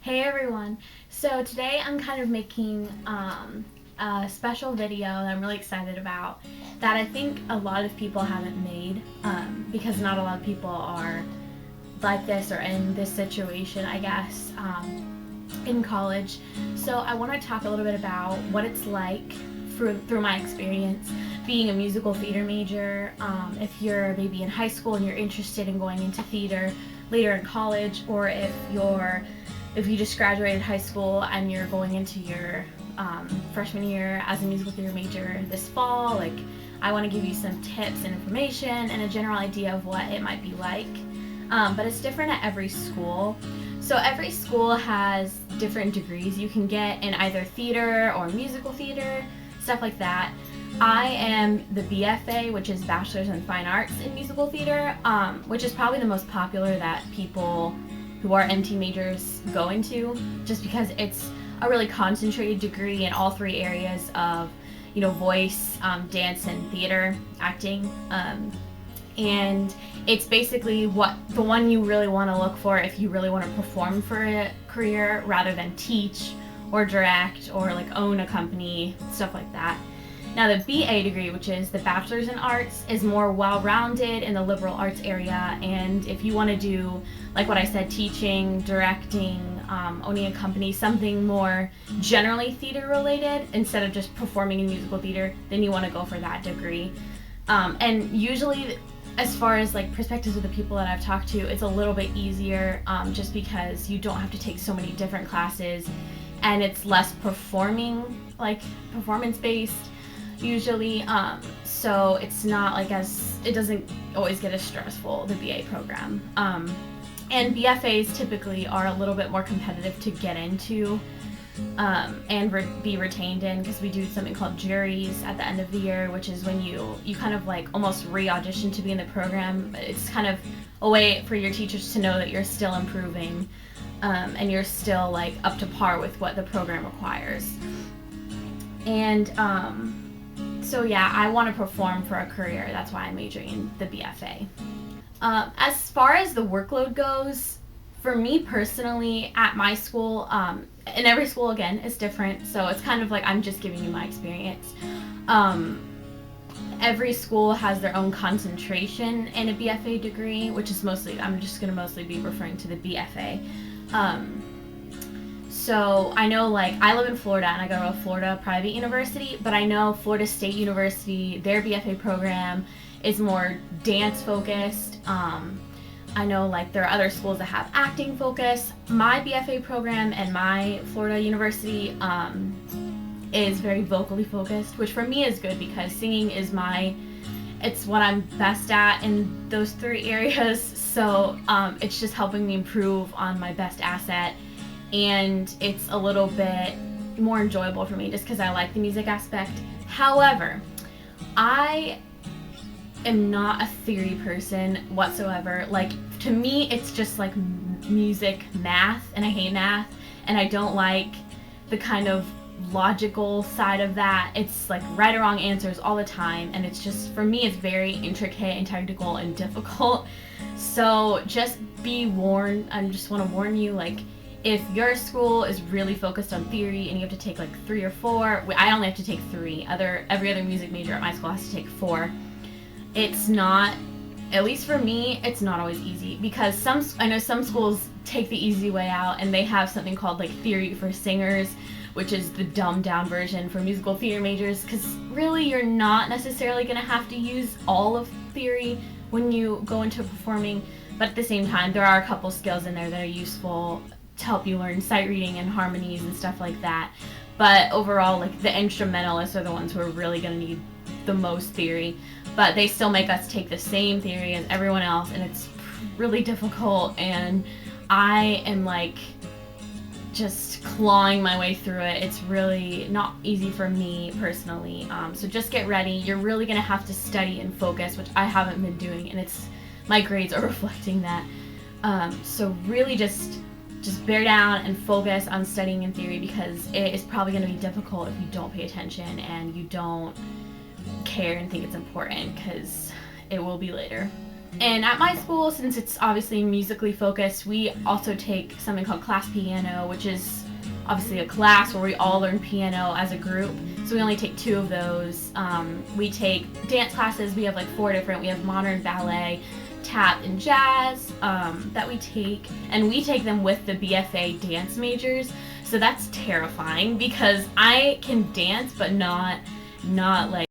Hey everyone! So today I'm kind of making a special video that I'm really excited about that I think a lot of people haven't made because not a lot of people are like this or in this situation, I guess, in college. So I want to talk a little bit about what it's like through my experience being a musical theater major. If you're maybe in high school and you're interested in going into theater later in college, or if you just graduated high school and you're going into your freshman year as a musical theater major this fall, like I want to give you some tips and information and a general idea of what it might be like. But it's different at every school. So every school has different degrees you can get in either theater or musical theater, stuff like that. I am the BFA, which is Bachelor's in Fine Arts in Musical Theater, which is probably the most popular that people who are MT majors go into, just because it's a really concentrated degree in all three areas of, voice, dance, and theater, acting. And it's basically the one you really want to look for if you really want to perform for a career rather than teach or direct or like own a company, stuff like that. Now the BA degree, which is the Bachelor's in Arts, is more well-rounded in the liberal arts area, and if you want to do, like what I said, teaching, directing, owning a company, something more generally theater-related instead of just performing in musical theater, then you want to go for that degree. And usually, as far as like perspectives of the people that I've talked to, it's a little bit easier just because you don't have to take so many different classes, and it's less performance-based usually, so it's not like it doesn't always get as stressful, the BA program. And BFAs typically are a little bit more competitive to get into and be retained in, because we do something called juries at the end of the year, which is when you kind of like almost re-audition to be in the program. It's kind of a way for your teachers to know that you're still improving and you're still like up to par with what the program requires. And so yeah, I want to perform for a career. That's why I'm majoring in the BFA. As far as the workload goes, for me personally, at my school, and every school again is different, so it's kind of like I'm just giving you my experience. Every school has their own concentration in a BFA degree, which is I'm just going to mostly be referring to the BFA. So I know, like, I live in Florida and I go to a Florida private university, but I know Florida State University, their BFA program is more dance focused. I know like there are other schools that have acting focus. My BFA program and my Florida University is very vocally focused, which for me is good because singing is it's what I'm best at in those three areas. So it's just helping me improve on my best asset. And it's a little bit more enjoyable for me just because I like the music aspect. However, I am not a theory person whatsoever. Like, to me, it's just like music math, and I hate math, and I don't like the kind of logical side of that. It's like right or wrong answers all the time, and it's just, for me, it's very intricate and technical and difficult. So just be warned. I just want to warn you, like, if your school is really focused on theory and you have to take like 3 or 4, I only have to take 3. Every other music major at my school has to take 4. It's not, at least for me, it's not always easy, because I know some schools take the easy way out and they have something called like theory for singers, which is the dumbed down version for musical theater majors, because really you're not necessarily going to have to use all of theory when you go into performing, but at the same time there are a couple skills in there that are useful to help you learn sight reading and harmonies and stuff like that. But overall, like, the instrumentalists are the ones who are really going to need the most theory, but they still make us take the same theory as everyone else, and it's really difficult, and I am like just clawing my way through it. It's really not easy for me personally, so just get ready. You're really going to have to study and focus, which I haven't been doing, and my grades are reflecting that. So really just bear down and focus on studying in theory, because it is probably going to be difficult if you don't pay attention and you don't care and think it's important, because it will be later. And at my school, since it's obviously musically focused, we also take something called class piano, which is obviously a class where we all learn piano as a group. So we only take 2 of those. We take dance classes. We have like 4 different. We have modern, ballet, tap, and jazz that we take. And we take them with the BFA dance majors. So that's terrifying because I can dance, but not like.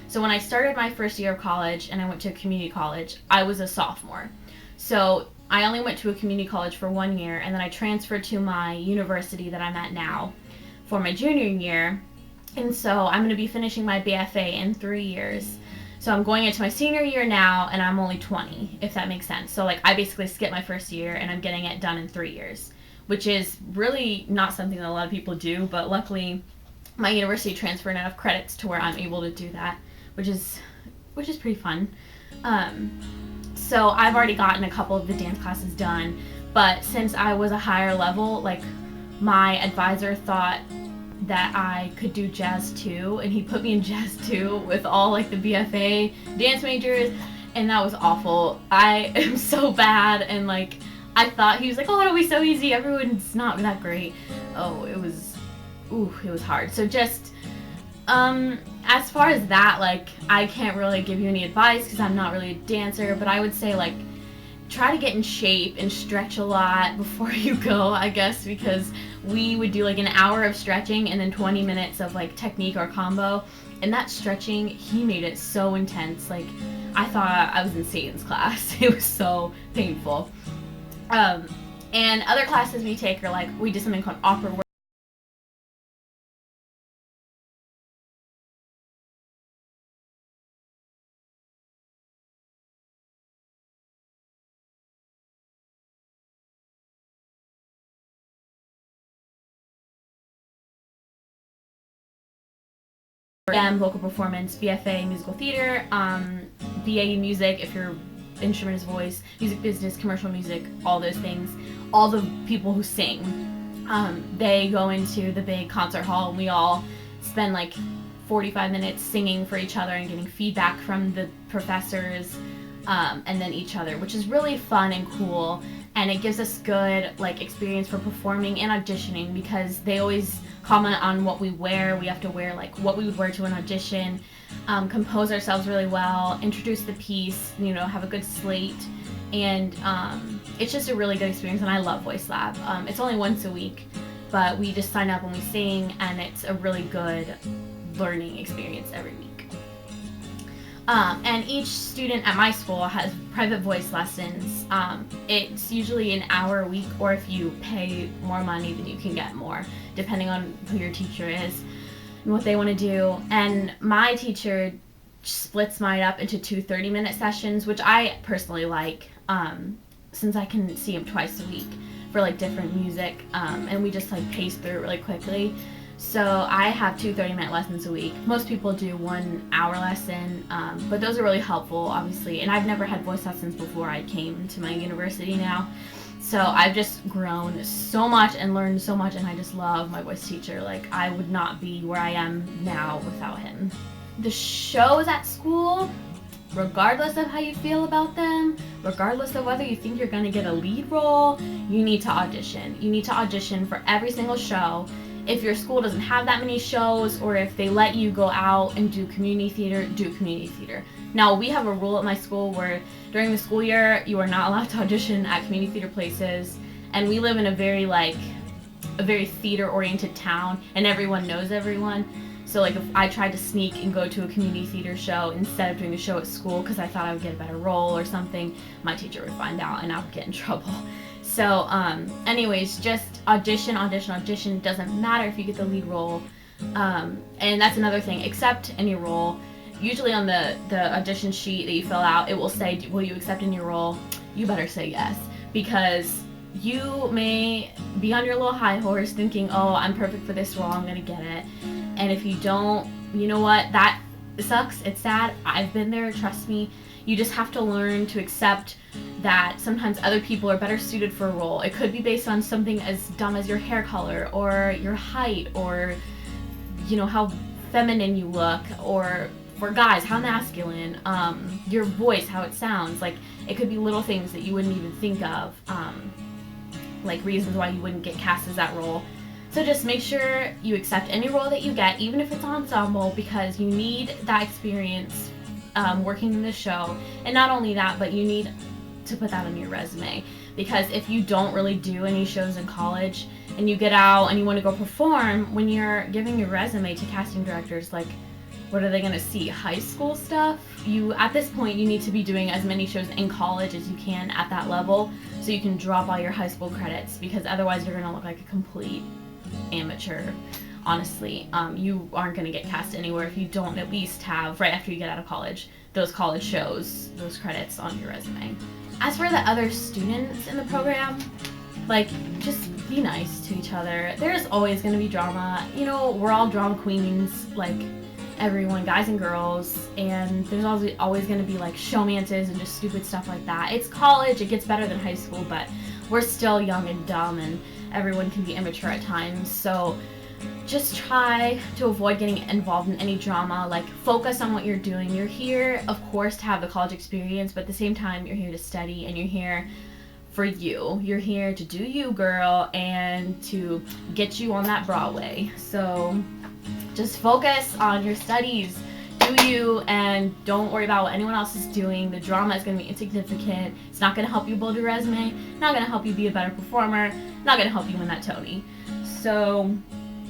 So when I started my first year of college and I went to a community college, I was a sophomore. So I only went to a community college for 1 year, and then I transferred to my university that I'm at now for my junior year. And so I'm going to be finishing my BFA in 3 years. So I'm going into my senior year now, and I'm only 20, if that makes sense. So like I basically skipped my first year, and I'm getting it done in 3 years, which is really not something that a lot of people do. But luckily, my university transferred enough credits to where I'm able to do that, which is pretty fun. So I've already gotten a couple of the dance classes done, but since I was a higher level, like my advisor thought that I could do jazz too, and he put me in jazz too with all like the BFA dance majors, and that was awful. I am so bad, and like I thought he was like, oh, it'll be so easy. Everyone's not that great. Oh, it was hard. So just as far as that, like I can't really give you any advice because I'm not really a dancer, but I would say like try to get in shape and stretch a lot before you go, I guess, because we would do like an hour of stretching and then 20 minutes of like technique or combo, and that stretching, he made it so intense. Like I thought I was in Satan's class. It was so painful. And other classes we take are like, we do something called opera work. Vocal performance, BFA musical theater, BA music if your instrument is voice, music business, commercial music, all those things. All the people who sing, they go into the big concert hall, and we all spend like 45 minutes singing for each other and getting feedback from the professors, and then each other, which is really fun and cool. And it gives us good like experience for performing and auditioning because they always comment on what we wear. We have to wear like what we would wear to an audition, compose ourselves really well, introduce the piece, have a good slate, and it's just a really good experience. And I love Voice Lab. It's only once a week, but we just sign up and we sing, and it's a really good learning experience every week. And each student at my school has private voice lessons. It's usually an hour a week, or if you pay more money, then you can get more, depending on who your teacher is and what they want to do. And my teacher splits mine up into 2 30-minute sessions, which I personally like, since I can see him twice a week for like different music, and we just like pace through it really quickly. So I have 2 30-minute lessons a week. Most people do 1 hour lesson, but those are really helpful, obviously. And I've never had voice lessons before I came to my university now. So I've just grown so much and learned so much, and I just love my voice teacher. Like, I would not be where I am now without him. The shows at school, regardless of how you feel about them, regardless of whether you think you're going to get a lead role, you need to audition. You need to audition for every single show. If your school doesn't have that many shows, or if they let you go out and do community theater, do community theater. Now, we have a rule at my school where during the school year, you are not allowed to audition at community theater places, and we live in a very theater-oriented town, and everyone knows everyone. So like if I tried to sneak and go to a community theater show instead of doing the show at school because I thought I would get a better role or something, my teacher would find out and I would get in trouble. So anyways, just audition. Doesn't matter if you get the lead role. And that's another thing, accept any role. Usually on the audition sheet that you fill out, it will say, will you accept any role? You better say yes, because you may be on your little high horse thinking, oh, I'm perfect for this role, I'm gonna get it. And if you don't, you know what? That sucks. It's sad. I've been there. Trust me. You just have to learn to accept that sometimes other people are better suited for a role. It could be based on something as dumb as your hair color or your height or, you know, how feminine you look, or for guys, how masculine, your voice, how it sounds. Like, it could be little things that you wouldn't even think of, like reasons why you wouldn't get cast as that role. So just make sure you accept any role that you get, even if it's ensemble, because you need that experience working in the show. And not only that, but you need to put that on your resume. Because if you don't really do any shows in college and you get out and you want to go perform, when you're giving your resume to casting directors, like, what are they going to see? High school stuff? You, at this point, you need to be doing as many shows in college as you can at that level so you can drop all your high school credits, because otherwise you're going to look like a complete amateur. Honestly, you aren't going to get cast anywhere if you don't at least have, right after you get out of college, those college shows, those credits on your resume. As for the other students in the program, like, just be nice to each other. There's always going to be drama. You know, we're all drama queens, like everyone, guys and girls, and there's always going to be like showmances and just stupid stuff like that. It's college, it gets better than high school, but we're still young and dumb, and everyone can be immature at times. So just try to avoid getting involved in any drama. Like, focus on what you're doing. You're here, of course, to have the college experience, but at the same time, you're here to study, and you're here for you. You're here to do you, girl, and to get you on that Broadway. So just focus on your studies, do you, and don't worry about what anyone else is doing. The drama is going to be insignificant. It's not going to help you build your resume, not going to help you be a better performer, not going to help you win that Tony. So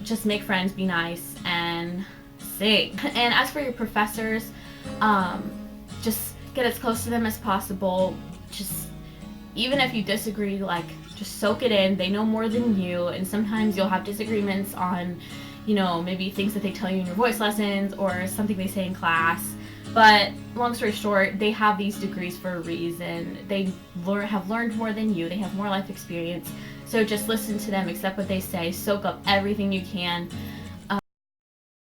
just make friends, be nice, and sing. And as for your professors, just get as close to them as possible. Just, even if you disagree, like, just soak it in. They know more than you, and sometimes you'll have disagreements on, you know, maybe things that they tell you in your voice lessons or something they say in class. But long story short, they have these degrees for a reason. They have learned more than you. They have more life experience. So just listen to them, accept what they say, soak up everything you can.